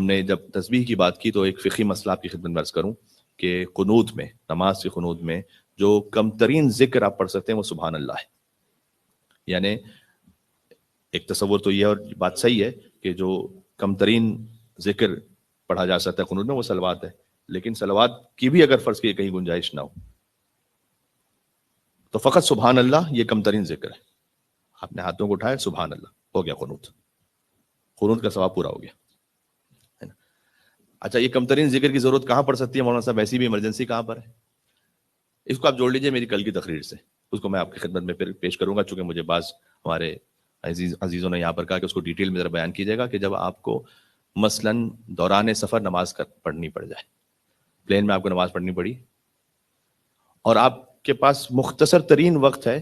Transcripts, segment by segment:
نے جب تسبیح کی بات کی تو ایک فقہی مسئلہ آپ کی خدمت میں عرض کروں کہ قنوت میں، نماز کی قنوت میں جو کم ترین ذکر آپ پڑھ سکتے ہیں وہ سبحان اللہ ہے. یعنی ایک تصور تو یہ اور بات صحیح ہے کہ جو کم ترین ذکر پڑھا جا سکتا ہے قنوت میں وہ صلوات ہے، لیکن صلوات کی بھی اگر فرض کی کہیں گنجائش نہ ہو تو فقط سبحان اللہ یہ کم ترین ذکر ہے. آپ نے ہاتھوں کو اٹھائے سبحان اللہ، ہو گیا قنوت، قنوت کا ثواب پورا ہو گیا. اچھا یہ کم ترین ذکر کی ضرورت کہاں پڑ سکتی ہے مولانا صاحب؟ ایسی بھی ایمرجنسی کہاں پر ہے؟ اس کو آپ جوڑ لیجئے میری کل کی تقریر سے، اس کو میں آپ کی خدمت میں پھر پیش کروں گا، چونکہ مجھے بعض ہمارے عزیزوں نے یہاں پر کہا کہ اس کو ڈیٹیل میں ذرا بیان کیجیے گا کہ جب آپ کو مثلاً دوران سفر نماز پڑھنی پڑ جائے، پلین میں آپ کو نماز پڑھنی پڑی اور آپ کے پاس مختصر ترین وقت ہے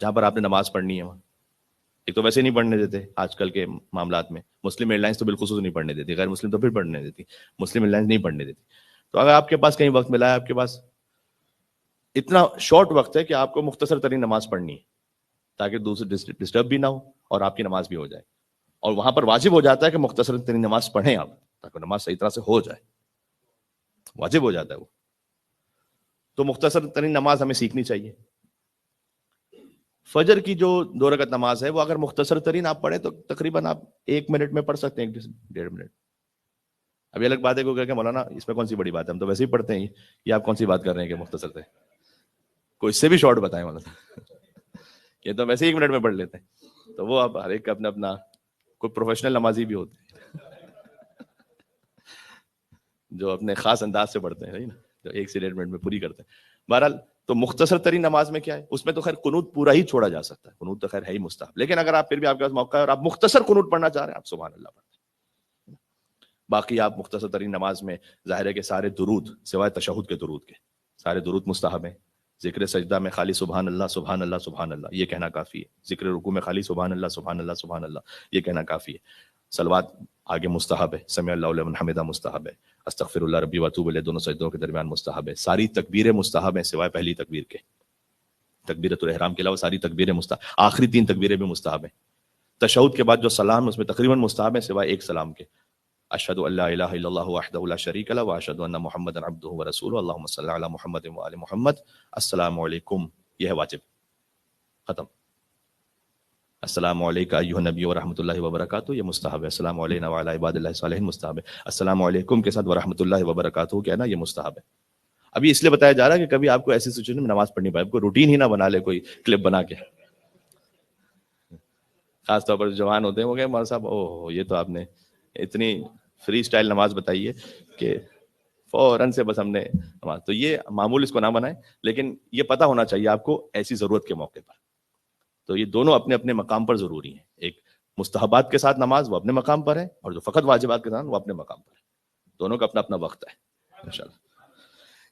جہاں پر آپ نے نماز پڑھنی ہے. وہاں ایک تو ویسے نہیں پڑھنے دیتے آج کل کے معاملات میں، مسلم ایئر لائنس تو بالخصوص نہیں پڑھنے دیتی، غیر مسلم تو پھر پڑھنے دیتی، مسلم ایئر لائنس نہیں پڑھنے دیتی. تو اگر آپ کے پاس کہیں وقت ملا ہے، آپ کے پاس اتنا شارٹ وقت ہے کہ آپ کو مختصر ترین نماز پڑھنی ہے تاکہ دوسرے ڈسٹرب بھی نہ ہو اور آپ کی نماز بھی ہو جائے، اور وہاں پر واجب ہو جاتا ہے کہ مختصر ترین نماز پڑھیں آپ تاکہ نماز صحیح طرح سے ہو جائے، واجب ہو جاتا ہے وہ. تو مختصر ترین نماز ہمیں سیکھنی چاہیے. فجر کی جو 2 رکعت نماز ہے وہ اگر مختصر ترین آپ پڑھیں تو تقریباً آپ 1 منٹ میں پڑھ سکتے ہیں، 1.5 منٹ. ابھی الگ بات ہے کوئی کہ مولانا اس میں کون سی بڑی بات ہے، ہم تو ویسے ہی پڑھتے ہیں، یہ آپ کون سی بات کر رہے ہیں کہ مختصر تھے، کوئی اس سے بھی شارٹ بتائیں مولانا. یہ تو ویسے 1 منٹ میں پڑھ لیتے ہیں. تو وہ اب ہر ایک کا اپنا اپنا، کوئی پروفیشنل نمازی بھی ہوتے ہیں جو اپنے خاص انداز سے پڑھتے ہیں نا، جو 1 سے 1.5 منٹ میں پوری کرتے ہیں. بہرحال تو مختصر ترین نماز میں کیا ہے، اس میں تو خیر قنوت پورا ہی چھوڑا جا سکتا ہے، قنوت تو خیر ہے ہی مستحب، لیکن اگر آپ پھر بھی آپ کے پاس موقع ہے اور آپ مختصر قنوت پڑھنا چاہ رہے ہیں، آپ سبحان اللہ پڑھیں. باقی آپ مختصر ترین نماز میں ظاہر ہے کہ سارے درود سوائے تشہد کے درود کے سارے درود مستحب ہیں. ذکر سجدہ میں خالی سبحان اللہ سبحان اللہ سبحان اللہ یہ کہنا کافی ہے. ذکر رکوع میں خالی سبحان اللہ سبحان اللہ سبحان اللہ یہ کہنا کافی ہے. صلوات آگے مستحب ہے، سمع اللہ لمن حمدہ مستحب ہے، استغفر اللہ ربی واتوب الیہ دونوں سجدوں کے درمیان مستحب ہے. ساری تکبیریں مستحب ہیں سوائے پہلی تکبیر کے، تکبیرۃ الاحرام کے علاوہ ساری تکبیریں مستحب، آخری 3 تکبیریں بھی مستحب ہیں. تشہد کے بعد جو سلام اس میں تقریباً مستحب ہے سوائے ایک سلام کے، اشہد ان لا الہ الا اللہ وحدہ لا شریک لہ واشہد ان محمدا عبدہ ورسولہ اللہم صلی علی محمد وآل محمد السلام علیکم، یہ ہے واجب، ختم. السلام علیکم ایھا النبی ورحمۃ اللہ وبرکاتہ یہ مستحب ہے. السلام علینا وعلی عباد اللہ الصالحین مستحب ہے. السلام علیکم کے ساتھ ورحمۃ اللہ وبرکاتہ کہنا یہ مستحب ہے. ابھی اس لیے بتایا جا رہا ہے کہ کبھی آپ کو ایسی سچویشن میں نماز پڑھنی پڑے، کوئی روٹین ہی نہ بنا لے کوئی کلپ بنا کے. خاص طور پر جوان ہوتے ہیں وہ کہ مولانا صاحب اوہ یہ تو آپ نے اتنی فری سٹائل نماز بتائی ہے کہ فوراً سے بس ہم نے نماز، تو یہ معمول اس کو نہ بنائیں، لیکن یہ پتہ ہونا چاہیے آپ کو ایسی ضرورت کے موقع پر. تو یہ دونوں اپنے اپنے مقام پر ضروری ہیں. ایک مستحبات کے ساتھ نماز وہ اپنے مقام پر ہے، اور جو فقط واجبات کے ساتھ وہ اپنے مقام پر ہے. دونوں کا اپنا اپنا وقت ہے.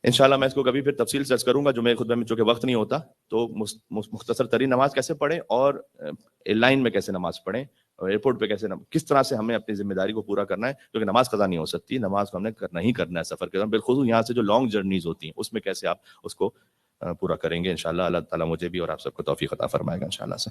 انشاءاللہ میں اس کو کبھی پھر تفصیل سے عرض کروں گا، جو میرے خطبے میں چونکہ وقت نہیں ہوتا تو مختصر ترین نماز کیسے پڑھیں اور ایئر لائن میں کیسے نماز پڑھیں اور ایئرپورٹ پہ کیسے کس طرح سے ہمیں اپنی ذمہ داری کو پورا کرنا ہے، کیونکہ نماز قضا نہیں ہو سکتی، نماز کو ہم نے کرنا ہی کرنا ہے سفر کے دوران، بالخصوص یہاں سے جو لانگ جرنیز ہوتی ہیں اس میں کیسے آپ اس کو پورا کریں گے. انشاءاللہ اللہ تعالیٰ مجھے بھی اور آپ سب کو توفیق عطا فرمائے گا انشاءاللہ سے.